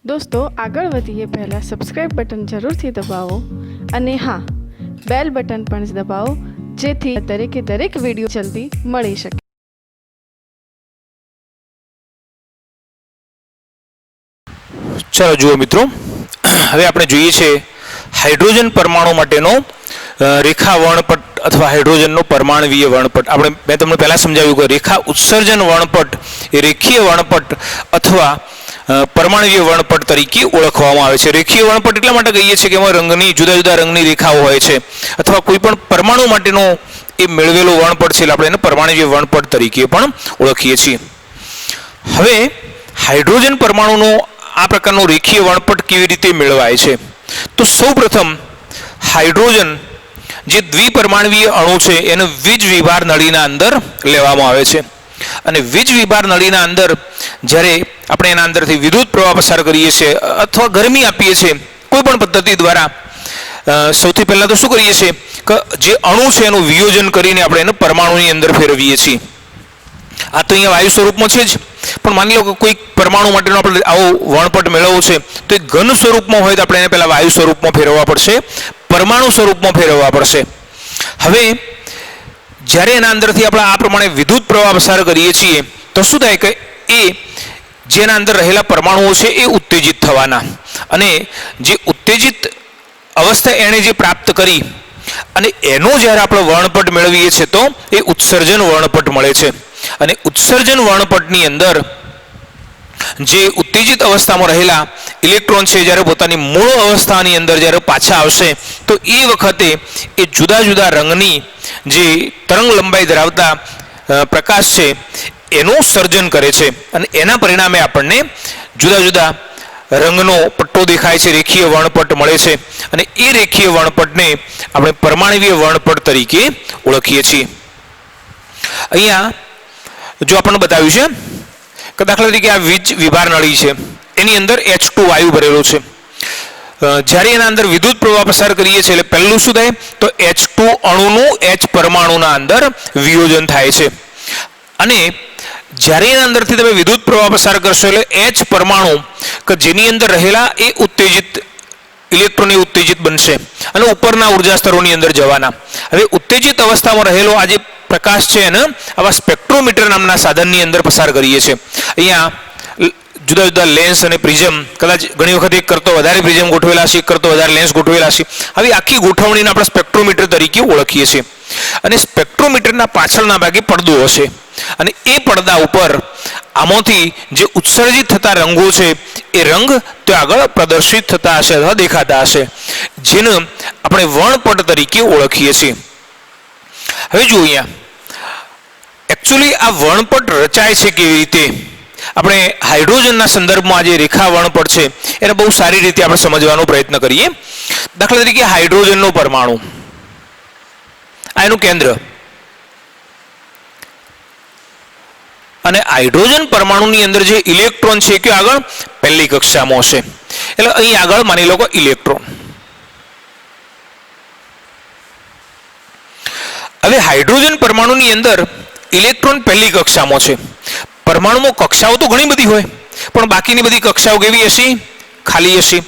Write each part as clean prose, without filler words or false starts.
दोस्तों આગળ વધીએ પહેલાં સબસ્ક્રાઇબ બટન જરૂરથી દબાવો અને હા બેલ બટન પણ દબાવો જેથી દરેક વિડીયો જલ્દી મળી શકે। चलो जुओ मित्रों, हवे आपणे जोईए छे हाइड्रोजन परमाणु माटेनो रेखा वर्णपट अथवा हाइड्रोजननो परमाणवीय वर्णपट। आपणे मैं तमने पहला समजाव्युं के रेखा उत्सर्जन वर्णपट ए रेखीय वर्णपट अथवा परमाणवीय वर्णपट तरीके ओळखवामां आवे छे। रेखीय वर्णपट એટલા માટે કહીએ છીએ કે એમાં રંગની જુદા જુદા રંગની રેખાઓ હોય છે અથવા કોઈ પણ પરમાણુ માટેનો એ મેળવેલો વર્ણપટ છે એટલે આપણે એને પરમાણવીય વર્ણપટ તરીકે પણ ઓળખીએ છીએ। હવે હાઇડ્રોજન પરમાણુનો આ પ્રકારનો રેખીય વર્ણપટ કેવી રીતે મેળવાય છે? તો સૌપ્રથમ હાઇડ્રોજન જે દ્વિપરમાણવીય અણુ છે એને વીજ વિભાર નળીના અંદર લેવામાં આવે છે અને વીજ વિભાર નળીના અંદર જ્યારે આપણે એના અંદરથી વિદ્યુત પ્રવાહ પસાર કરીએ છીએ અથવા ગરમી આપીએ છીએ કોઈ પણ પદ્ધતિ દ્વારા સૌથી પહેલા તો શું કરીએ છીએ કે જે અણુ છે એનું વિયોજન કરીને આપણે એને પરમાણુની અંદર ફેરવીએ છીએ। આ તો અહીંયા વાયુ સ્વરૂપમાં છે જ, પણ માની લો કે કોઈ પરમાણુ માટેનો આપણે આવો વર્ણપટ મેળવવો છે તો એ ઘન સ્વરૂપમાં હોય તો આપણે એને પહેલા વાયુ સ્વરૂપમાં ફેરવવા પડશે, પરમાણુ સ્વરૂપમાં ફેરવવા પડશે। હવે જ્યારે એના અંદરથી આપણે આ પ્રમાણે વિદ્યુત પ્રવાહ પસાર કરીએ છીએ તો શું થાય કે એ જેના અંદર રહેલા પરમાણુઓ છે એ ઉત્તેજિત થવાના અને જે ઉત્તેજિત અવસ્થા એણે જે પ્રાપ્ત કરી અને એનો જ્યારે આપણે વર્ણપટ મેળવીએ છીએ તો એ ઉત્સર્જન વર્ણપટ મળે છે અને ઉત્સર્જન વર્ણપટની અંદર જે ઉત્તેજિત અવસ્થામાં રહેલા ઇલેક્ટ્રોન છે જ્યારે પોતાની મૂળ અવસ્થાની અંદર જ્યારે પાછા આવશે તો એ વખતે એ જુદા જુદા રંગની જે તરંગ લંબાઈ ધરાવતા પ્રકાશ છે એનું સર્જન કરે છે અને એના પરિણામે આપણને જુદા જુદા રંગનો પટ્ટો દેખાય છે, રેખીય વર્ણપટ મળે છે અને એ રેખીય વર્ણપટને આપણે પરમાણવીય વર્ણપટ તરીકે ઓળખીએ છીએ। અહીંયા જો આપણને બતાવ્યું છે કે દાખલા તરીકે આ વીજ વિભાર નળી છે એની અંદર H2 વાયુ ભરેલો છે। જ્યારે એના અંદર વિદ્યુત પ્રવાહ પસાર કરીએ છીએ એટલે પહેલું શું થાય તો H2 અણુનું H પરમાણુના અંદર વિયોજન થાય છે અને જ્યારે એના અંદરથી તમે વિદ્યુત પ્રવાહ પસાર કરશો એટલે H પરમાણુ કે જેની અંદર રહેલા એ ઉત્તેજિત ઇલેક્ટ્રોન ઉત્તેજિત બનશે અને ઉપરના ઉર્જા સ્તરોની અંદર જવાના। હવે ઉત્તેજિત અવસ્થામાં રહેલો આ જે પ્રકાશ છે એને આવા સ્પેક્ટ્રોમીટર નામના સાધનની અંદર પસાર કરીએ છીએ। અહીંયા જુદા જુદા લેન્સ અને પ્રિઝમ, કદાચ ઘણી વખત એક કરતો વધારે પ્રિઝમ ગોઠવેલા છે, એક કરતો વધારે લેન્સ ગોઠવેલા છે, આવી આખી ગોઠવણીને આપણે સ્પેક્ટ્રોમીટર તરીકે ઓળખીએ છીએ અને સ્પેક્ટ્રોમીટરના પાછળના ભાગે પડદો હશે અને એ પડદા ઉપર આમાંથી જે ઉત્સર્જિત થતા રંગો છે એ રંગ ત્યાં આગળ પ્રદર્શિત થતા હશે અથવા દેખાતા હશે જેને આપણે વર્ણપટ તરીકે ઓળખીએ છીએ। હવે જો અહીંયા એકચ્યુઅલી આ વર્ણપટ રચાય છે કેવી રીતે આપણે હાઇડ્રોજનના સંદર્ભમાં જે રેખા વર્ણપટ છે એને બહુ સારી રીતે આપણે સમજવાનો પ્રયત્ન કરીએ। દાખલા તરીકે હાઇડ્રોજનનો પરમાણુ આ એનું કેન્દ્ર અને હાઇડ્રોજન પરમાણુની અંદર જે ઇલેક્ટ્રોન છે કે આગળ પહેલી કક્ષામાં હશે એટલે અહીં આગળ માની લો કે ઇલેક્ટ્રોન। હવે હાઇડ્રોજન પરમાણુની અંદર ઇલેક્ટ્રોન પહેલી કક્ષામાં છે। પરમાણુમાં કક્ષાઓ તો ઘણી બધી હોય પણ બાકીની બધી કક્ષાઓ કેવી હશે? ખાલી હશે।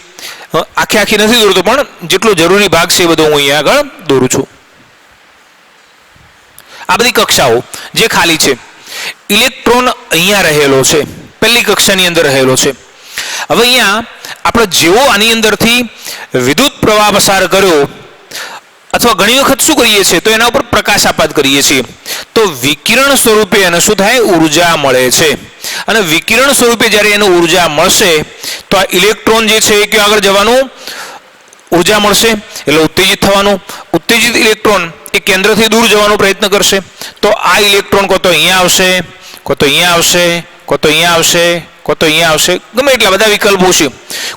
આખી નથી દોરતો પણ જેટલો જરૂરી ભાગ છે એ બધો હું અહીંયા આગળ દોરું છું। આ બધી કક્ષાઓ જે ખાલી છે, ઇલેક્ટ્રોન અહીંયા રહેલો છે, પહેલી કક્ષાની અંદર રહેલો છે। હવે અહીંયા આપણે જેવો આની અંદરથી વિદ્યુત પ્રવાહ પસાર કર્યો અથવા ઘણી વખત શું કરીએ છીએ તો એના ઉપર પ્રકાશ આપાત કરીએ છીએ તો વિકિરણ સ્વરૂપે એને શું થાય ઉર્જા મળે છે અને વિકિરણ સ્વરૂપે જ્યારે એને ઉર્જા મળશે તો આ ઇલેક્ટ્રોન જે છે એ ક્યાં આગળ જવાનું? ઉર્જા મળશે એટલે ઉત્તેજિત થવાનું। ઉત્તેજિત ઇલેક્ટ્રોન એ કેન્દ્રથી દૂર જવાનો પ્રયત્ન કરશે તો આ ઇલેક્ટ્રોન કો તો અહીંયા આવશે, કો તો અહીંયા આવશે, કો તો અહીંયા આવશે, કો તો અહીંયા આવશે, ગમે એટલા બધા વિકલ્પો છે,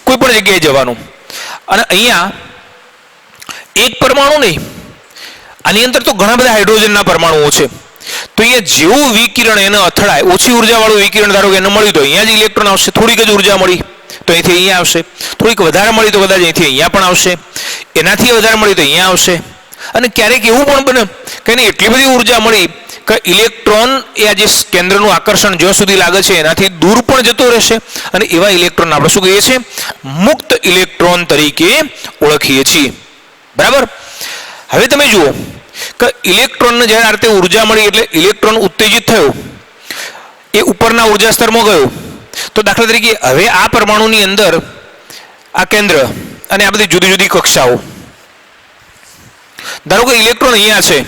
કોઈ પણ જગ્યાએ જવાનું। અને અહીંયા એક પરમાણુ નહીં, આની અંદર તો ઘણા બધા હાઇડ્રોજનના પરમાણુઓ છે તો અહીંયા જેવું વિકિરણ એને અથડાય, ઓછી ઉર્જાવાળું વિકિરણ ધારો કે એને મળ્યું તો અહીંયા જ ઇલેક્ટ્રોન આવશે, થોડીક જ ઉર્જા મળી તો અહીંથી અહીંયા આવશે, થોડીક વધારે મળી તો કદાચ અહીંથી અહીંયા પણ આવશે, એનાથી વધારે મળી તો અહીંયા આવશે અને ક્યારેક એવું પણ બને કે એને એટલી બધી ઉર્જા મળી કે ઇલેક્ટ્રોન એ આ જે કેન્દ્રનું આકર્ષણ જ્યાં સુધી લાગે છે એનાથી દૂર પણ જતો રહેશે અને એવા ઇલેક્ટ્રોન આપણે શું કહીએ છીએ? મુક્ત ઇલેક્ટ્રોન તરીકે ઓળખીએ છીએ. બરાબર. હવે તમે જુઓ કે ઇલેક્ટ્રોનને જ્યારે આ રીતે ઉર્જા મળી એટલે ઇલેક્ટ્રોન ઉત્તેજિત થયો, એ ઉપરના ઉર્જા સ્તરમાં ગયો. તો દાખલા તરીકે હવે આ પરમાણુની અંદર આ કેન્દ્ર અને આ બધી જુદી જુદી કક્ષાઓ, ધારો કે ઇલેક્ટ્રોન અહીંયા છે,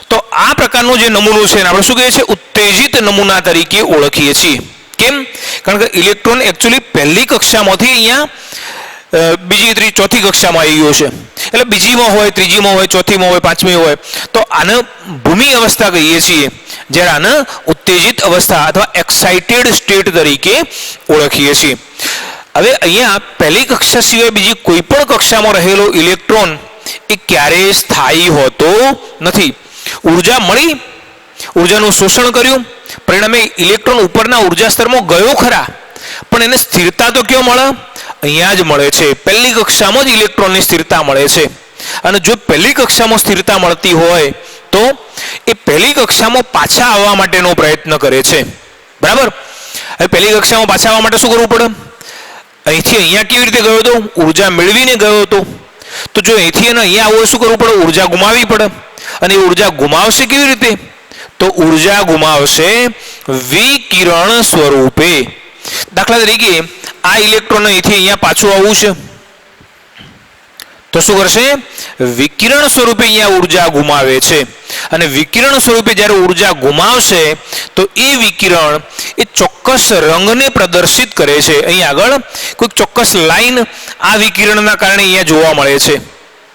તો આ પ્રકારનો જે નમૂનો છે આપણે શું કહીએ છીએ? ઉત્તેજિત નમૂના તરીકે ઓળખીએ છીએ. કેમ? કારણ કે ઇલેક્ટ્રોન એકચ્યુઅલી પહેલી કક્ષામાંથી અહીંયા બીજી ત્રીજી ચોથી કક્ષામાં આવી ગયો છે. એટલે બીજીમાં હોય, ત્રીજીમાં હોય, ચોથીમાં હોય, પાંચમી હોય, તો આને ભૂમિ અવસ્થા કહીએ છીએ, જ્યારે આને ઉત્તેજિત અવસ્થા અથવા એક્સાઇટેડ સ્ટેટ તરીકે ઓળખીએ છીએ. હવે અહીંયા પહેલી કક્ષા સિવાય બીજી કોઈ પણ કક્ષામાં રહેલો ઇલેક્ટ્રોન એ ક્યારેય સ્થાયી હોતો નથી. ઉર્જા મળી, ઉર્જાનું શોષણ કર્યું, પરિણામે ઇલેક્ટ્રોન ઉપરના ઉર્જા સ્તરમાં ગયો ખરા, પણ એને સ્થિરતા તો ક્યાં મળે? અહીંયા જ મળે છે. પહેલી કક્ષામાં જ ઇલેક્ટ્રોનની સ્થિરતા મળે છે. અને જો પહેલી કક્ષામાં સ્થિરતા મળતી હોય તો એ પહેલી કક્ષામાં પાછા આવવા માટેનો પ્રયત્ન કરે છે. બરાબર. હવે પહેલી કક્ષામાં પાછા આવવા માટે શું કરવું પડે? અહીંથી અહીંયા કેવી રીતે ગયો હતો? ઉર્જા મેળવીને ગયો હતો. તો જો અહીંથી એને અહીંયા આવવું શું કરવું પડે? ઉર્જા ગુમાવવી પડે. અને એ ઉર્જા ગુમાવશે કેવી રીતે? તો ઉર્જા ગુમાવશે વિકિરણ સ્વરૂપે. દાખલા તરીકે આ ઇલેક્ટ્રોન અહીંથી અહીંયા પાછું આવવું છે, તો શું કરશે? વિકિરણ સ્વરૂપે અહીંયા ઉર્જા ગુમાવે છે. અને વિકિરણ સ્વરૂપે જ્યારે ઉર્જા ગુમાવશે તો એ વિકિરણ એ ચોક્કસ રંગને પ્રદર્શિત કરે છે. અહીં આગળ કોઈ ચોક્કસ લાઈન આ વિકિરણના કારણે અહીંયા જોવા મળે છે.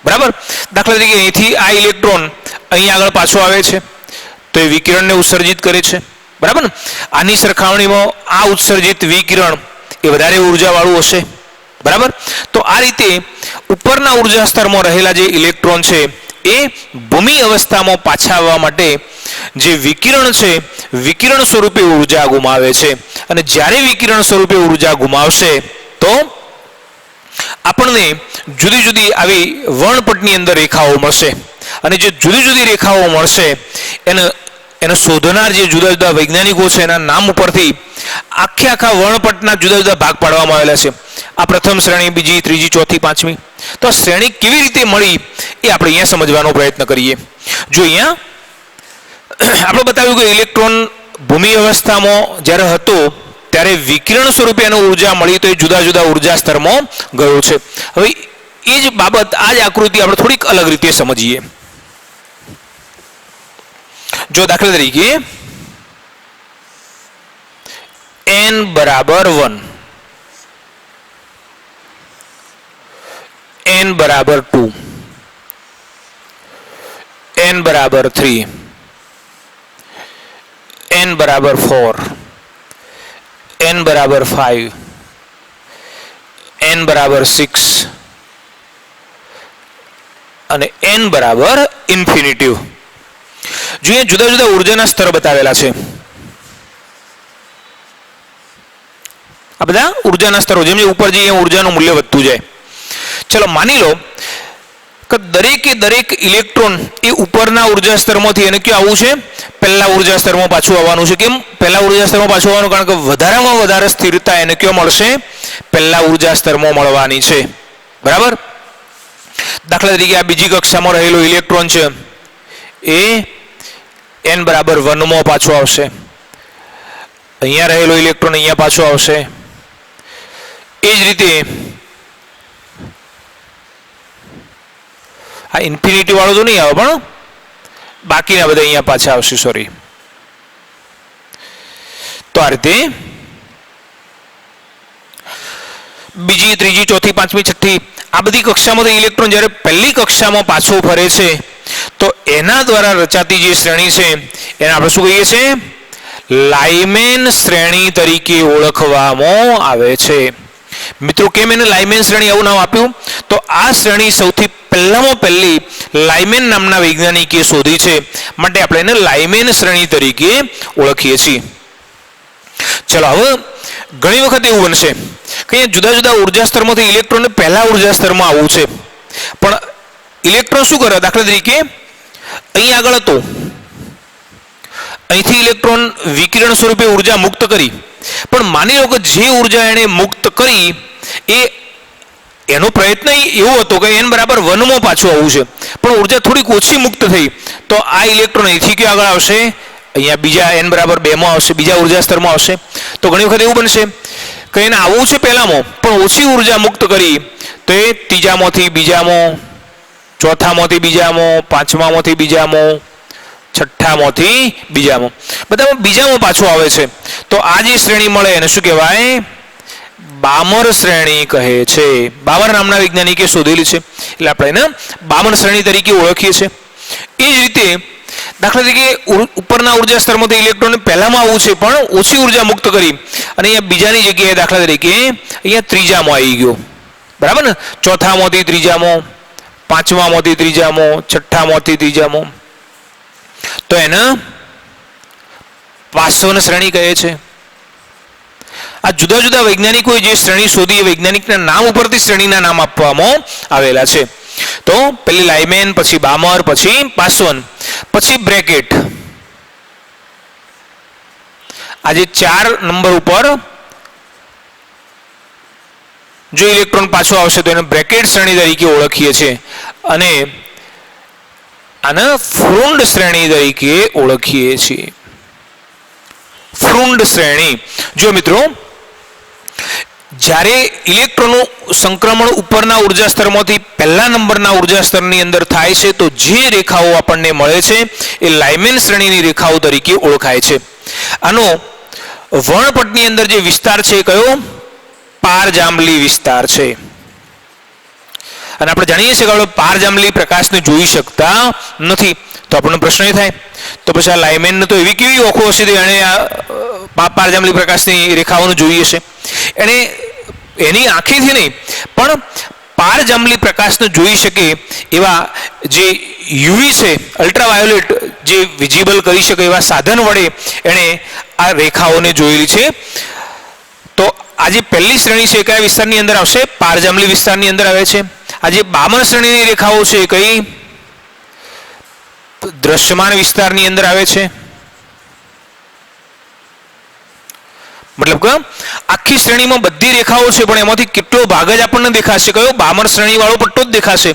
બરાબર. દાખલા તરીકે અહીંથી આ ઇલેક્ટ્રોન અહીં આગળ પાછો આવે છે તો એ વિકિરણને ઉત્સર્જિત કરે છે. બરાબર ને? આની સરખામણીમાં આ ઉત્સર્જિત વિકિરણ એ વધારે ઉર્જાવાળું હશે. બરાબર. તો આ રીતે ઉપરના ઉર્જા સ્તરમાં રહેલા જે ઇલેક્ટ્રોન છે એ ભૂમિ અવસ્થામાં પાછા આવવા માટે જે વિકિરણ છે, વિકિરણ સ્વરૂપે ઉર્જા ગુમાવે છે. અને જ્યારે વિકિરણ સ્વરૂપે ઉર્જા ગુમાવશે તો આપણને જુદી જુદી આવી વર્ણપટની અંદર રેખાઓ મળશે. અને જે જુદી જુદી રેખાઓ મળશે એને શોધનાર જે જુદા જુદા વૈજ્ઞાનિકો છે એના નામ ઉપરથી આખા વર્ણપટના જુદા જુદા ભાગ પાડવામાં આવેલા છે. આ પ્રથમ શ્રેણી, બીજી, ત્રીજી, ચોથી, પાંચમી. તો આ શ્રેણી કેવી રીતે મળી એ આપણે અહીંયા સમજવાનો પ્રયત્ન કરીએ. જો અહીંયા આપણે બતાવ્યું કે ઇલેક્ટ્રોન ભૂમિ અવસ્થામાં જ્યારે હતો ત્યારે વિકિરણ સ્વરૂપે એને ઉર્જા મળી, તો એ જુદા જુદા ઉર્જા સ્તરમાં ગયો છે. હવે એ જ બાબત, આ જ આકૃતિ આપણે થોડીક અલગ રીતે સમજીએ. જો દાખલા તરીકે n બરાબર 1, n બરાબર 2, n બરાબર 3, n બરાબર 4, n બરાબર 5, n બરાબર 6 અને n બરાબર ઇન્ફિનિટિવ. જો અહીંયા જુદા જુદા ઉર્જાના સ્તર બતાવેલા છે. આ બધા ઉર્જાના સ્તરો, જેમ જેમ ઉપર જઈએ ઉર્જાનું મૂલ્ય વધતું જાય. ચલો માની લો કે દરેકે દરેક ઇલેક્ટ્રોન એ ઉપરના ઉર્જા સ્તરમાંથી એને ક્યાં આવવું છે? પહેલા ઉર્જા સ્તરમાં પાછું આવવાનું છે. કેમ પહેલા ઉર્જા સ્તરમાં પાછું આવવાનું? કારણ કે વધારેમાં વધારે સ્થિરતા એને ક્યાં મળશે? પહેલા ઉર્જા સ્તરમાં મળવાની છે. બરાબર. દાખલા તરીકે આ બીજી કક્ષામાં રહેલો ઇલેક્ટ્રોન છે એ n બરાબર 1 માં પાછો આવશે. અહીંયા રહેલો ઇલેક્ટ્રોન અહીંયા પાછો આવશે. એ જ રીતે આ ઇન્ફિનિટી વાળો તો નહીં આવે, પણ બાકીના બધા અહીંયા પાછા આવશે. સોરી. તો આ રીતે બીજી, ત્રીજી, ચોથી, પાંચમી, છઠ્ઠી આ બધી કક્ષામાં ઇલેક્ટ્રોન જ્યારે પહેલી કક્ષામાં પાછો ફરે છે તો એના દ્વારા રચાતી જે શ્રેણી છે એને આપણે શું કહીએ છીએ? લાઇમેન શ્રેણી તરીકે ઓળખવામાં આવે છે. મિત્રો કેમ એને લાઇમેન શ્રેણી આવું નામ આપ્યું? તો આ શ્રેણી સૌથી પહેલામાં પહેલી લાઇમેન નામના વૈજ્ઞાનિકે શોધી છે, માટે આપણે એને લાઇમેન શ્રેણી તરીકે ઓળખીએ છીએ. ચલો હવે ઘણી વખત એવું બનશે કે જુદા જુદા ઉર્જા સ્તરમાંથી ઇલેક્ટ્રોનને પહેલા ઉર્જા સ્તરમાં આવવું છે, પણ ઇલેક્ટ્રોન શું કરે? દાખલા તરીકે અહીં આગળ હતો, અહીંથી ઇલેક્ટ્રોન વિકિરણ સ્વરૂપે ઉર્જા મુક્ત કરી, પણ માની લો કે જે ઉર્જા એણે મુક્ત કરી એ એનો પ્રયત્ન એવો હતો કે n બરાબર 1 માં પાછું આવવું છે, પણ ઉર્જા થોડીક ઓછી મુક્ત થઈ, તો આ ઇલેક્ટ્રોન અહીંથી ક્યાં આગળ આવશે, અહીંયા બીજા n બરાબર 2 માં આવશે, બીજા ઉર્જા સ્તરમાં આવશે. તો ઘણી વખત એવું બનશે કે એને આવવું છે પહેલામાં, પણ ઓછી ઉર્જા મુક્ત કરી તો એ ત્રીજામાંથી બીજામાં, ચોથામાંથી બીજામાં, પાંચમામાંથી બીજામાં, છઠ્ઠામાંથી બીજામાં, બધામાં બીજામાં પાછું આવે છે. તો આ જે શ્રેણી મળે એને શું કહેવાય, બામર શ્રેણી કહે છે. બામર નામના વૈજ્ઞાનિકે શોધેલી છે, એટલે આપણે એને બામર શ્રેણી તરીકે ઓળખીએ છીએ. એ જ રીતે દાખલા તરીકે ઉપરના ઉર્જા સ્તરમાંથી ઇલેક્ટ્રોન પહેલામાં આવવું છે, પણ ઓછી ઉર્જા મુક્ત કરી અને અહીંયા બીજાની જગ્યાએ દાખલા તરીકે અહીંયા ત્રીજામાં આવી ગયો, બરાબર ને, ચોથામાંથી ત્રીજામાં, પાંચમામાંથી ત્રીજામાં, છઠ્ઠામાંથી ત્રીજામાં, તો એને પાસવન શ્રેણી કહે છે. આ જુદા જુદા વૈજ્ઞાનિકોએ જે શ્રેણી શોધી એ વૈજ્ઞાનિકના નામ ઉપરથી શ્રેણીના નામ આપવામાં આવેલા છે. તો પેલી લાઇમેન, પછી બામર, પછી પાસવન, પછી બ્રેકેટ. આજે 4 નંબર ઉપર જો ઇલેક્ટ્રોન પાછો આવશે તો એને બ્રેકેટ શ્રેણી તરીકે ઓળખીએ છીએ, અને આને ફ્રુન્ડ શ્રેણી તરીકે ઓળખીએ છીએ. ફ્રુન્ડ શ્રેણી. જો મિત્રો, જ્યારે ઇલેક્ટ્રોનનું સંક્રમણ ઉપરના ઉર્જા સ્તરમાંથી પહેલા નંબરના ઉર્જા સ્તરની અંદર થાય છે, તો જે રેખાઓ આપણને મળે છે એ લાઇમેન શ્રેણીની રેખાઓ તરીકે ઓળખાય છે. આનો વર્ણપટની અંદર જે વિસ્તાર છે એ કયો, પારજાંબલી વિસ્તાર છે. અને આપણે જાણીએ છીએ કે પારજાંબલી પ્રકાશને જોઈ શકતા નથી, તો આપણને પ્રશ્ન એ થાય તો પછી આ લાઇમેનને તો એવી કેવી ઓખો હશે તો એણે આ પારજાંબલી પ્રકાશની રેખાઓને જોઈ હશે. એણે એની આંખેથી નહીં પણ પારજાંબલી પ્રકાશને જોઈ શકે એવા જે યુવી છે, અલ્ટ્રાવાયોલેટ જે વિઝિબલ કરી શકે એવા સાધન વડે એણે આ રેખાઓને જોયેલી છે. તો આ જે પહેલી શ્રેણી છે કયા વિસ્તારની અંદર આવશે, પારજાંબલી વિસ્તારની અંદર આવે છે. આ જે બામર શ્રેણીની રેખાઓ છે એ કઈ, દ્રશ્યમાન વિસ્તારની અંદર આવે છે. મતલબ કે આખી શ્રેણીમાં બધી રેખાઓ છે, પણ એમાંથી કેટલો ભાગ જ આપણને દેખાશે, કયો, બામર શ્રેણી વાળો પટ્ટો જ દેખાશે,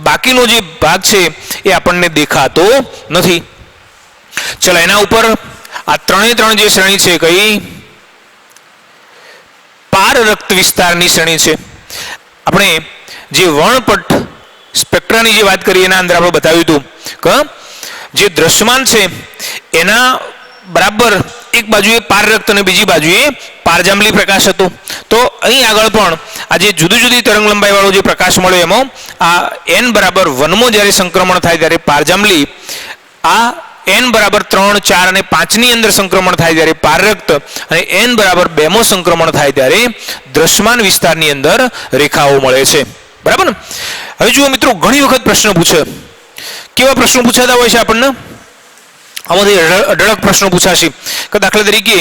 બાકીનો જે ભાગ છે એ આપણને દેખાતો નથી. ચલો, એના ઉપર આ ત્રણે જે શ્રેણી છે કઈ, પારરક્ત વિસ્તારની શ્રેણી છે. આપણે જે વર્ણપટ સ્પેક્ટ્રાની જે વાત કરી એના અંદર આપણે બતાવ્યું હતું કે જે દ્રશ્યમાન છે એના બરાબર એક બાજુએ પારરક્ત અને બીજી બાજુએ પારજાંબલી પ્રકાશ હતો. તો અહીં આગળ પણ આ જે જુદી જુદી તરંગ લંબાઈ વાળો જે પ્રકાશ મળ્યો એમાં આ n બરાબર 1 માં જ્યારે સંક્રમણ થાય ત્યારે પારજાંબલી, આ n બરાબર 3, 4 અને 5 ની અંદર સંક્રમણ થાય ત્યારે પારરક્ત, અને n બરાબર 2 માં સંક્રમણ થાય ત્યારે દ્રશ્યમાન વિસ્તારની અંદર રેખાઓ મળે છે. બરાબર ને. હવે જુઓ મિત્રો, ઘણી વખત પ્રશ્ન પૂછે, કેવા પ્રશ્નો પૂછાતા હોય છે આપણને, આમાંથી અઢળક પ્રશ્નો પૂછાશે કે દાખલા તરીકે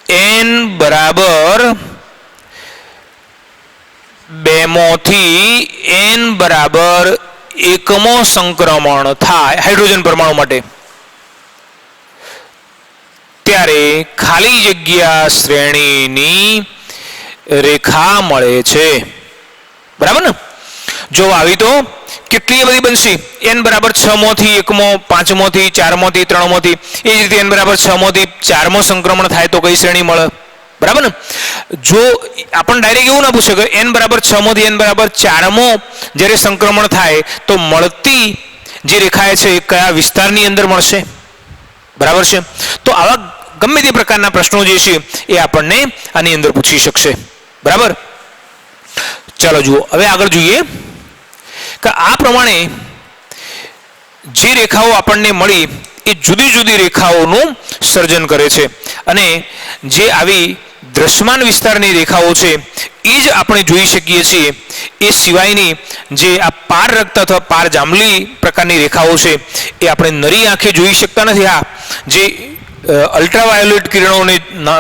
n બરાબર 2 માંથી n બરાબર 1 માં સંક્રમણ થાય હાઇડ્રોજન પરમાણુ માટે, ત્યારે ખાલી જગ્યા શ્રેણીની રેખા મળે છે. બરાબર ને. જો આવી તો કેટલી બધી બનશે, n બરાબર 6 માંથી 1 માં, 5 માંથી, 4 માંથી, 3 માંથી, એ જ રીતે n બરાબર 6 માંથી 4 માં સંક્રમણ થાય તો કઈ શ્રેણી મળે. બરાબર ને. જો આપણને ડાયરેક્ટ એવું ના પૂછે કે n બરાબર 6 માંથી n બરાબર 4 માં જ્યારે સંક્રમણ થાય તો મળતી જે રેખા છે એ કયા વિસ્તારની અંદર મળશે. બરાબર છે. તો આવા ગમે તે પ્રકારના પ્રશ્નો જે છે એ આપણને આની અંદર પૂછી શકશે. બરાબર. ચાલો જુઓ, હવે આગળ જોઈએ કે આ પ્રમાણે જે રેખાઓ આપણને મળી એ જુદી જુદી રેખાઓનું સર્જન કરે છે, અને જે આવી દ્રશ્યમાન વિસ્તારની રેખાઓ છે એ જ આપણે જોઈ શકીએ છીએ. એ સિવાયની જે આ પારરક્ત અથવા પારજાંબલી પ્રકારની રેખાઓ છે એ આપણે નરી આંખે જોઈ શકતા નથી. હા, જે અલ્ટ્રાવાયોલેટ કિરણોને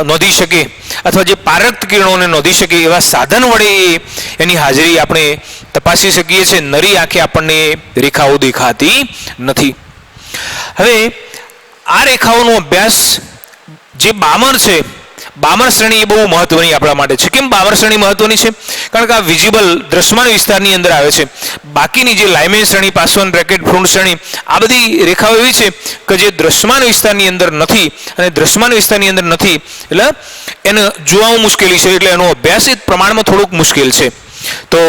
નોંધી શકે અથવા જે પારરક્ત કિરણોને નોંધી શકે એવા સાધન વડે એની હાજરી આપણે તપાસી શકીએ છીએ. નરી આંખે આપણને રેખાઓ દેખાતી નથી. હવે આ રેખાઓનો અભ્યાસ જે બામર છે, બામર શ્રેણી એ બહુ મહત્વની આપણા માટે છે. કેમ બામર શ્રેણી મહત્વની છે? કારણ કે આ વિઝિબલ દ્રશ્યમાન વિસ્તારની અંદર આવે છે. બાકીની જે લાઇમેન શ્રેણી, પાસવન બ્રેકેટ, ફ્રુન્ટ શ્રેણી, આ બધી રેખાઓ એવી છે કે જે દ્રશ્યમાન વિસ્તારની અંદર નથી, અને દ્રશ્યમાન વિસ્તારની અંદર નથી એટલે એને જોવામાં મુશ્કેલી છે, એટલે એનો અભ્યાસ એ પ્રમાણમાં થોડુંક મુશ્કેલ છે. તો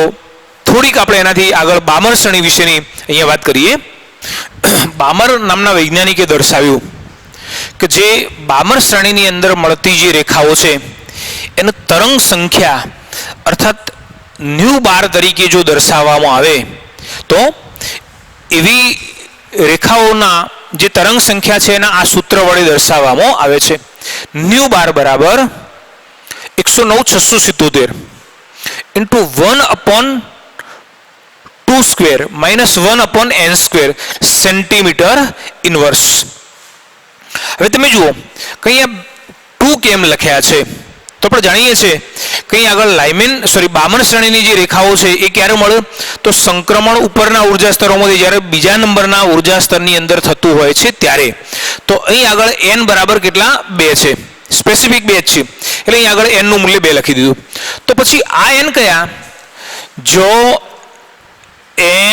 થોડીક આપણે એનાથી આગળ બામર શ્રેણી વિશેની અહીંયા વાત કરીએ. બામર નામના વૈજ્ઞાનિકે દર્શાવ્યું કે જે બામર શ્રેણીની અંદર મળતી જે રેખાઓ છે એને તરંગ સંખ્યા અર્થાત ન્યુ બાર તરીકે જો દર્શાવવામાં આવે તો એવી રેખાઓના જે તરંગ સંખ્યા છે એના આ સૂત્ર વડે દર્શાવવામાં આવે છે. ન્યુ બાર બરાબર 109,677 into 1/2 square minus 1/n square centimetre inverse. હવે તમે જુઓ કે અહીંયા 2 કેમ લખ્યા છે? તો આપણે જાણીએ છીએ કે અહીં આગળ બામર શ્રેણીની જે રેખાઓ છે એ ક્યારે મળે? તો સંક્રમણ ઉપરના ઉર્જા સ્તરોમાંથી જ્યારે બીજા નંબરના ઉર્જા સ્તરની અંદર થતું હોય છે ત્યારે. તો અહીં આગળ n બરાબર કેટલા? 2 છે, સ્પેસિફિક 2 જ છે, એટલે અહીં આગળ n નું મૂલ્ય 2 લખી દીધું. તો પછી આ n કયા? જો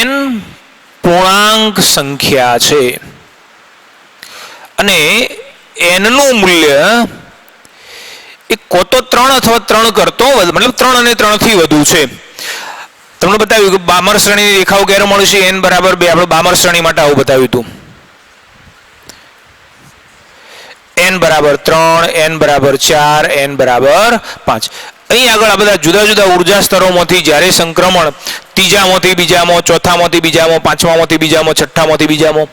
n પૂર્ણાંક સંખ્યા છે અને n નું મૂલ્ય એ કો તો 3 અથવા 3 કરતો મતલબ 3 અને 3 થી વધુ છે. તમને બતાવ્યું કે બામર શ્રેણીની રેખાઓ ક્યારે મળે છે? n બરાબર 2. આપણે બામર શ્રેણી માટે આવું બતાવ્યું હતું. n બરાબર 3, n બરાબર 4, n બરાબર 5. અહીં આગળ આ બધા જુદા જુદા ઉર્જા સ્તરોમાંથી જ્યારે સંક્રમણ ત્રીજામાંથી બીજામાં, ચોથામાંથી બીજામાં, પાંચમામાંથી બીજામાં, છઠ્ઠામાંથી બીજામાં,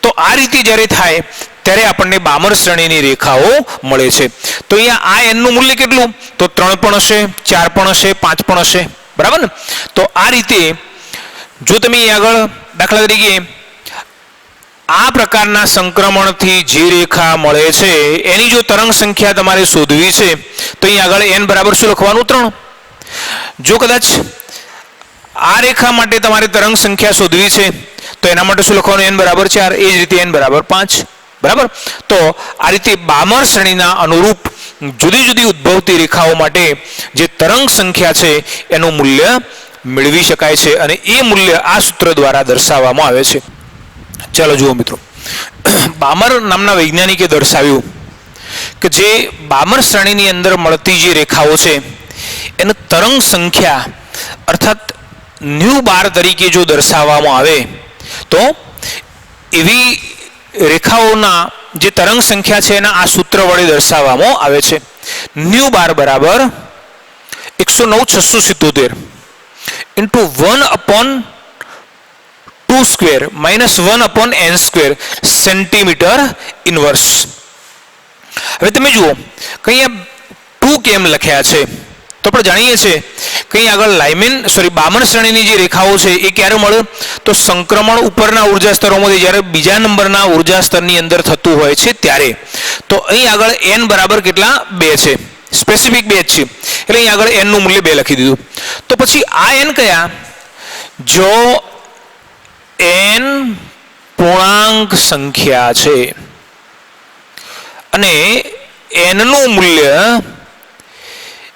તો આ રીતે જ્યારે થાય ત્યારે આપણને બામર શ્રેણીની રેખાઓ મળે છે. તો અહીંયા આ n નું મૂલ્ય કેટલું? તો 3 પણ હશે, 4 પણ હશે, 5 પણ હશે, બરાબર ને? તો આ રીતે જો તમે અહીં આગળ દાખલા તરીકે આ પ્રકારના સંક્રમણથી જે રેખા મળે છે એની જો તરંગ સંખ્યા તમારે શોધવી છે તો અહીં આગળ n બરાબર શું લખવાનું? 3. જો કદાચ આ રેખા માટે તમારે તરંગ સંખ્યા શોધવી છે તો એના માટે શું લખવાનું? n બરાબર 4. એ જ રીતે n બરાબર 5, બરાબર? તો આ રીતે બામર શ્રેણીના અનુરૂપ જુદી જુદી ઉદ્ભવતી રેખાઓ માટે જે તરંગ સંખ્યા છે એનું મૂલ્ય મેળવી શકાય છે, અને એ મૂલ્ય આ સૂત્ર દ્વારા દર્શાવવામાં આવે છે. ચાલો જુઓ મિત્રો, બામર નામના વૈજ્ઞાનિકે દર્શાવ્યું કે જે બામર શ્રેણીની અંદર મળતી જે રેખાઓ છે એને તરંગ સંખ્યા અર્થાત ન્યુ બાર તરીકે જો દર્શાવવામાં આવે તો એવી રેખાઓના જે તરંગ સંખ્યા છે એના આ સૂત્ર વડે દર્શાવવામાં આવે છે. ન્યુ બાર બરાબર 109,677 into 1/2 square minus 1/n square centimetre inverse. હવે તમે જુઓ કે અહીંયા 2 કેમ લખ્યા છે? તો આપણે જાણીએ છીએ કે અહીં આગળ બામર શ્રેણીની જે રેખાઓ છે એ ક્યારે મળે? તો સંક્રમણ ઉપરના ઉર્જા સ્તરોમાંથી જ્યારે બીજા નંબરના ઉર્જા સ્તરની અંદર થતું હોય છે ત્યારે. તો અહીં આગળ n બરાબર કેટલા? 2 છે, સ્પેસિફિક 2 જ છે, એટલે અહીં આગળ n નું મૂલ્ય 2 લખી દીધું. તો પછી આ n કયા? જો n પૂર્ણાંક સંખ્યા છે અને n નું મૂલ્ય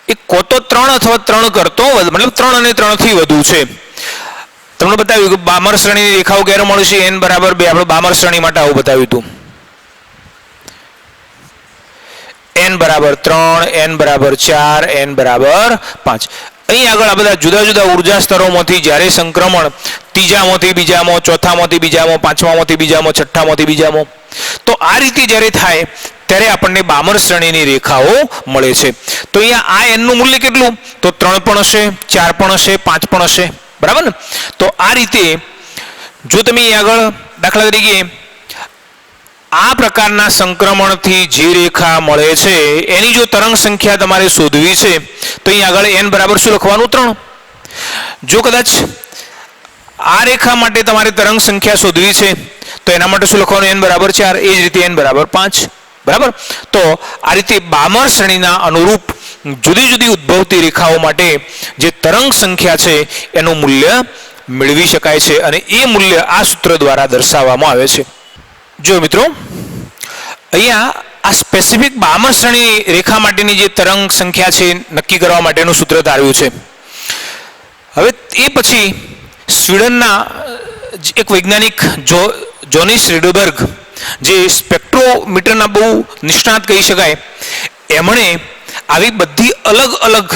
એ કો તો 3 અથવા 3 કરતો મતલબ 3 અને 3 થી વધુ છે. તમને બતાવ્યું કે બામર શ્રેણીની રેખાઓ ક્યારે મળે છે? n બરાબર 2. આપણે બામર શ્રેણી માટે આવું બતાવ્યું હતું. n બરાબર 3, n બરાબર 4, n બરાબર 5. અહીં આગળ આ બધા જુદા જુદા ઉર્જા સ્તરોમાંથી જ્યારે સંક્રમણ ત્રીજામાંથી બીજામાં, ચોથામાંથી બીજામાં, પાંચમામાંથી બીજામાં, છઠ્ઠામાંથી બીજામાં, તો આ રીતે જ્યારે થાય ત્યારે આપણને બામર શ્રેણીની રેખાઓ મળે છે. તો અહીંયા આ n નું મૂલ્ય કેટલું? તો 3 પણ હશે, 4 પણ હશે, 5 પણ હશે, બરાબર ને? તો આ રીતે જો તમે અહીં આગળ દાખલા તરીકે આ પ્રકારના સંક્રમણથી જે રેખા મળે છે એની જો તરંગ સંખ્યા તમારે શોધવી છે તો અહીં આગળ n બરાબર શું લખવાનું? 3. જો કદાચ આ રેખા માટે તમારે તરંગ સંખ્યા શોધવી છે તો એના માટે શું લખવાનું? n બરાબર 4. એ જ રીતે n બરાબર 5, બરાબર? તો આ રીતે બામર શ્રેણીના અનુરૂપ જુદી જુદી ઉદ્ભવતી રેખાઓ માટે જે તરંગ સંખ્યા છે એનું મૂલ્ય મેળવી શકાય છે, અને એ મૂલ્ય આ સૂત્ર દ્વારા દર્શાવવામાં આવે છે. જો મિત્રો, અહીંયા આ સ્પેસિફિક બામર શ્રેણી રેખા માટેની જે તરંગ સંખ્યા છે નક્કી કરવા માટેનું સૂત્ર તારવ્યું છે. હવે એ પછી સ્વીડનના એક વૈજ્ઞાનિક જોનિસ રીડબર્ગ, જે સ્પેક્ટ્રોમીટરના બહુ નિષ્ણાત કહી શકાય, એમણે આવી બધી અલગ અલગ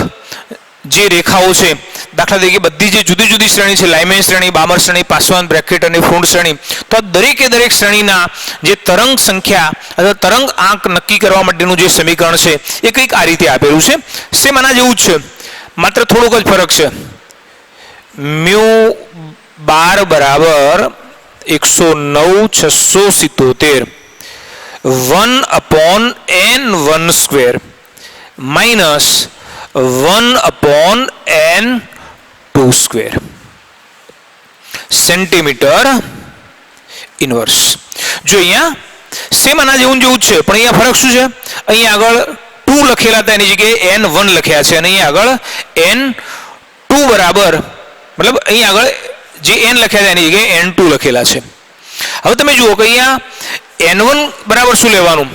જે રેખાઓ છે, દાખલા તરીકે બધી જે જુદી જુદી શ્રેણી છે, લાઇમેન શ્રેણી, બામર શ્રેણી, પાસવાન, બ્રેકેટ અને ફ્રુન્ટ શ્રેણી, તો આ દરેકે દરેક શ્રેણીના જે તરંગ સંખ્યા અથવા તરંગ આંક નક્કી કરવા માટેનું જે સમીકરણ છે એ કંઈક આ રીતે આપેલું છે. સેમ આના જેવું જ છે, માત્ર થોડોક જ ફરક છે. મ્યુ બાર બરાબર 109,677 1/n1² minus 1/n2² centimetre inverse. જો અહીંયા સેમ આના જેવું જ છે, પણ અહીંયા ફરક શું છે? અહીંયા આગળ 2 લખેલા હતા, એની જગ્યાએ n1 લખ્યા છે, અને અહીંયા આગળ n2 બરાબર, મતલબ અહીંયા આગળ જે n લખ્યા હતા એની જગ્યાએ n2 લખેલા છે. હવે તમે જુઓ કે અહીંયા n1 બરાબર શું લેવાનું?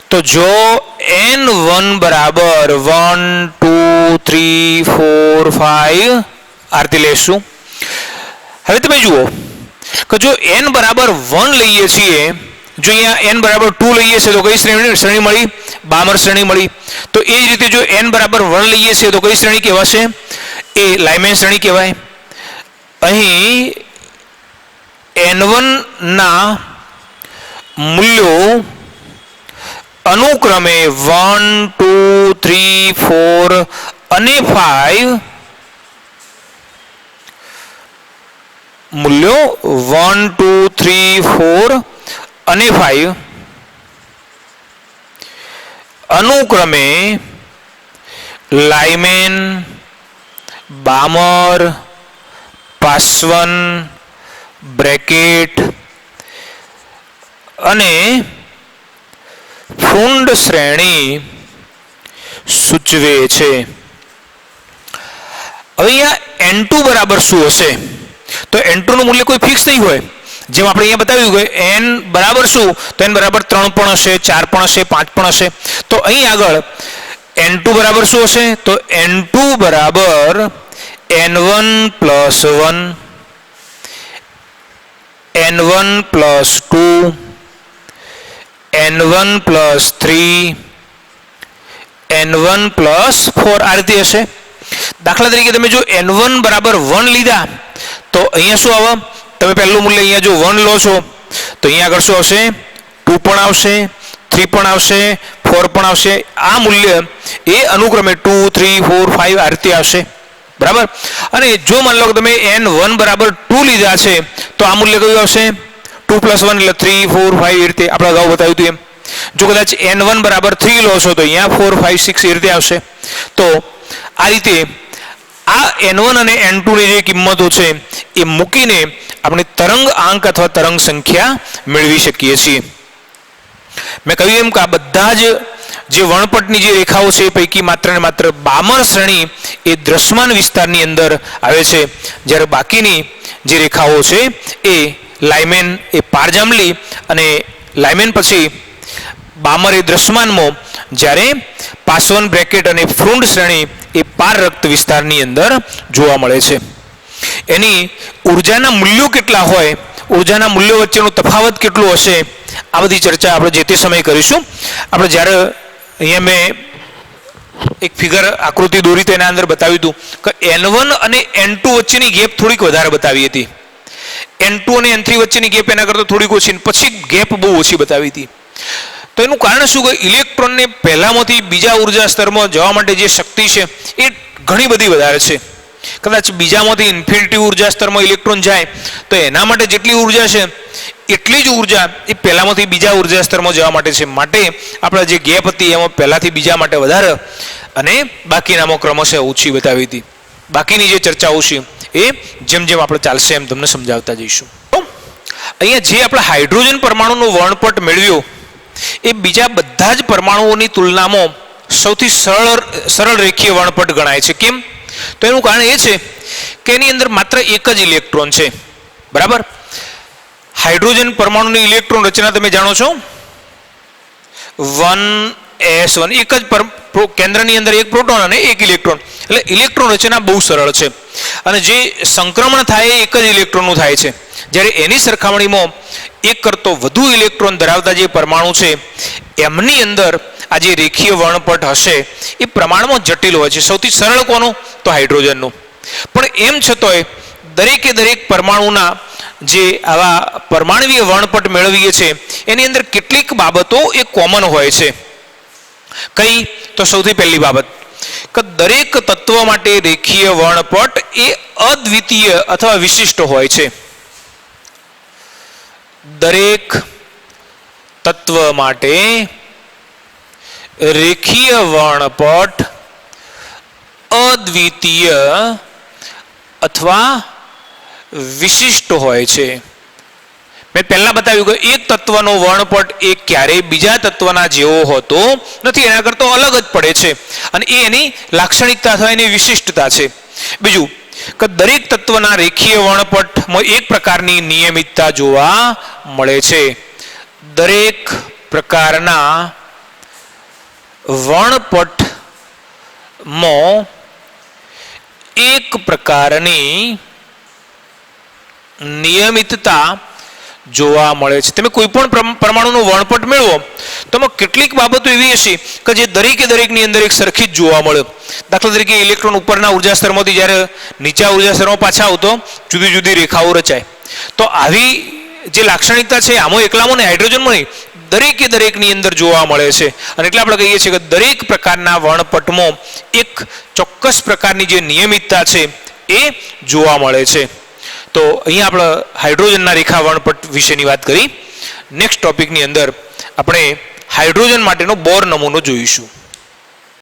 તો જો n1 બરાબર 1 2 3 4 5 આ રીતે લેશું. હવે તમે જુઓ કે જો n બરાબર 1 લઈએ છીએ, જો અહીંયા n બરાબર 2 લઈએ છીએ તો કઈ શ્રેણી મળી? બામર શ્રેણી મળી. તો એ જ રીતે જો n બરાબર 1 લઈએ છીએ તો કઈ શ્રેણી કહેવાશે? એ લાઇમેન શ્રેણી કહેવાય. અહીં n1 ના મૂલ્યો અનુક્રમે 1 2 3 4 અને 5 મૂલ્યો 1 2 3 4 અને 5 અનુક્રમે લાઇમેન, બામર, પાસવન, બ્રેકેટ અને ફ્રુન્ટ શ્રેણી સૂચવે છે. હવે અહીંયા n2 બરાબર શું હશે? તો n2 નું મૂલ્ય કોઈ ફિક્સ નહીં હોય. જેમ આપણે અહીંયા બતાવ્યું કે n બરાબર શું? તો n બરાબર 3 પણ હશે, 4 પણ હશે, 5 પણ હશે. તો અહીં આગળ n2 બરાબર શું હશે? તો n2 બરાબર n1 plus 1, n1 plus 2, n1 plus 3, n1 plus 4 આ રીતે હશે. દાખલા તરીકે તમે જો n1 બરાબર 1 લીધા તો અહીંયા શું આવે? તમે પહેલું મૂલ્ય અહીંયા જો 1 લો છો તો અહીંયા આગળ શું આવશે? 2 પણ આવશે, 3 પણ આવશે, 4 પણ આવશે. આ મૂલ્ય એ અનુક્રમે 2 3 4 5 આ રીતે આવશે, બરાબર. અને જો માની લો કે તમે n1 બરાબર 2 લીધા છે તો આ મૂલ્ય કયું આવશે? 2 + 1 એટલે 3 4 5 એ રીતે આપણે અગાઉ બતાવ્યું હતું એમ. જો કદાચ n1 બરાબર 3 લો છો તો અહીંયા 4 5 6 એ રીતે આવશે. તો આ રીતે આ n1 અને n2 ની જે કિંમતો છે એ મૂકીને આપણે તરંગ આંક અથવા તરંગ સંખ્યા મેળવી શકીએ છીએ. મેં કહ્યું એમ કે આ બધા જ જે વર્ણપટની જે રેખાઓ છે એ પૈકી માત્ર ને માત્ર બામર શ્રેણી એ દ્રશ્યમાન વિસ્તારની અંદર આવે છે, જ્યારે બાકીની જે રેખાઓ છે એ લાઇમેન એ પારજાંબલી અને લાઇમેન પછી બામર એ દ્રશ્યમાનમાં, જ્યારે પાસવન, બ્રેકેટ અને ફ્રુન્ટ શ્રેણી એ પારરક્ત વિસ્તારની અંદર જોવા મળે છે. એની ઉર્જાના મૂલ્યો કેટલા હોય, ઉર્જાના મૂલ્યો વચ્ચેનો તફાવત કેટલો હશે, આ બધી ચર્ચા આપણે જે તે સમયે કરીશું. આપણે જ્યારે અહીંયા મેં એક ફિગર આકૃતિ દોરી તો એના અંદર બતાવ્યું હતું કે n1 અને n2 વચ્ચેની ગેપ થોડીક વધારે બતાવી હતી, n2 અને n3 વચ્ચેની ગેપ એના કરતાં થોડીક ઓછી, પછી ગેપ બહુ ઓછી બતાવી હતી. તો એનું કારણ શું કે ઇલેક્ટ્રોનને પહેલામાંથી બીજા ઉર્જા સ્તરમાં જવા માટે જે શક્તિ છે એ ઘણી બધી વધારે છે. કદાચ બીજામાંથી ઇન્ફિનિટી ઉર્જા સ્તરમાં ઇલેક્ટ્રોન જાય તો એના માટે જેટલી ઉર્જા છે એટલી જ ઉર્જા એ પહેલામાંથી બીજા ઉર્જા સ્તરમાં જવા માટે છે. માટે આપણે જે ગેપ હતી એમાં પહેલાથી બીજા માટે વધારે અને બાકીનામાં ક્રમશઃ ઓછી બતાવી હતી. બાકીની જે ચર્ચાઓ છે એ જેમ જેમ આપણે ચાલશે એમ તમને સમજાવતા જઈશું. અહીંયા જે આપણે હાઇડ્રોજન પરમાણુનો વર્ણપટ મેળવ્યો એ બીજા બધા જ પરમાણુઓની તુલનામાં સૌથી સરળ રેખીય વર્ણપટ ગણાય છે. કેમ? તો એનું કારણ એ છે કે એની અંદર માત્ર એક જ ઇલેક્ટ્રોન છે, બરાબર. હાઇડ્રોજન પરમાણુની ઇલેક્ટ્રોન રચના તમે જાણો છો? 1s1 એક જ કેન્દ્રની અંદર એક પ્રોટોન અને એક ઇલેક્ટ્રોન, એટલે ઇલેક્ટ્રોન રચના બહુ સરળ છે અને જે સંક્રમણ થાય એ એક જ ઇલેક્ટ્રોનનું થાય છે. જ્યારે એની સરખામણીમાં એક કરતો વધુ ઇલેક્ટ્રોન ધરાવતા જે પરમાણુ છે એમની અંદર આ જે રેખીય વર્ણપટ હશે એ પ્રમાણમાં જટિલ હોય છે. સૌથી સરળ કોનું? તો હાઇડ્રોજનનું. પણ એમ છતાંય દરેકે દરેક પરમાણુના જે આવા પરમાણવીય વર્ણપટ મેળવીએ છીએ એની અંદર કેટલીક બાબતો એ કોમન હોય છે. કઈ? તો સૌથી પહેલી બાબત કે દરેક તત્વ માટે રેખીય વર્ણપટ એ અદ્વિતીય અથવા વિશિષ્ટ હોય છે. દરેક તત્વ માટે રેખીય વર્ણપટ અદ્વિતીય અથવા વિશિષ્ટ હોય છે. મેં પહેલા બતાવ્યું કે એક તત્વનો વર્ણપટ એ ક્યારેય બીજા તત્વના જેવો હોતો નથી, એના કરતા અલગ જ પડે છે અને એ એની લાક્ષણિકતા અથવા એની વિશિષ્ટતા છે. બીજું કે દરેક તત્વના રેખીય વર્ણપટમાં એક પ્રકારની નિયમિતતા જોવા મળે છે. દરેક પ્રકારના વર્ણપટમાં એક પ્રકારની નિયમિતતા જોવા મળે છે. તમે કોઈ પણ પરમાણુનો વર્ણપટ મેળવો તો એમાં કેટલીક બાબતો એવી હશે કે જે દરેકે દરેકની અંદર એક સરખી જ જોવા મળે. દાખલા તરીકે ઇલેક્ટ્રોન ઉપરના ઉર્જા સ્તરમાંથી જ્યારે નીચા ઉર્જા સ્તરમાં પાછા આવતો જુદી જુદી રેખાઓ રચાય. તો આવી જે લાક્ષણિકતા છે આમાં એકલામાં નહીં, હાઇડ્રોજનમાં નહીં, દરેકે દરેકની અંદર જોવા મળે છે. અને એટલે આપણે કહીએ છીએ કે દરેક પ્રકારના વર્ણપટમાં એક ચોક્કસ પ્રકારની જે નિયમિતતા છે એ જોવા મળે છે. તો અહીંયા આપણે હાઇડ્રોજનના રેખા વર્ણપટ વિશેની વાત કરી. નેક્સ્ટ ટોપિકની અંદર આપણે હાઇડ્રોજન માટેનો બોર નમૂનો જોઈશું.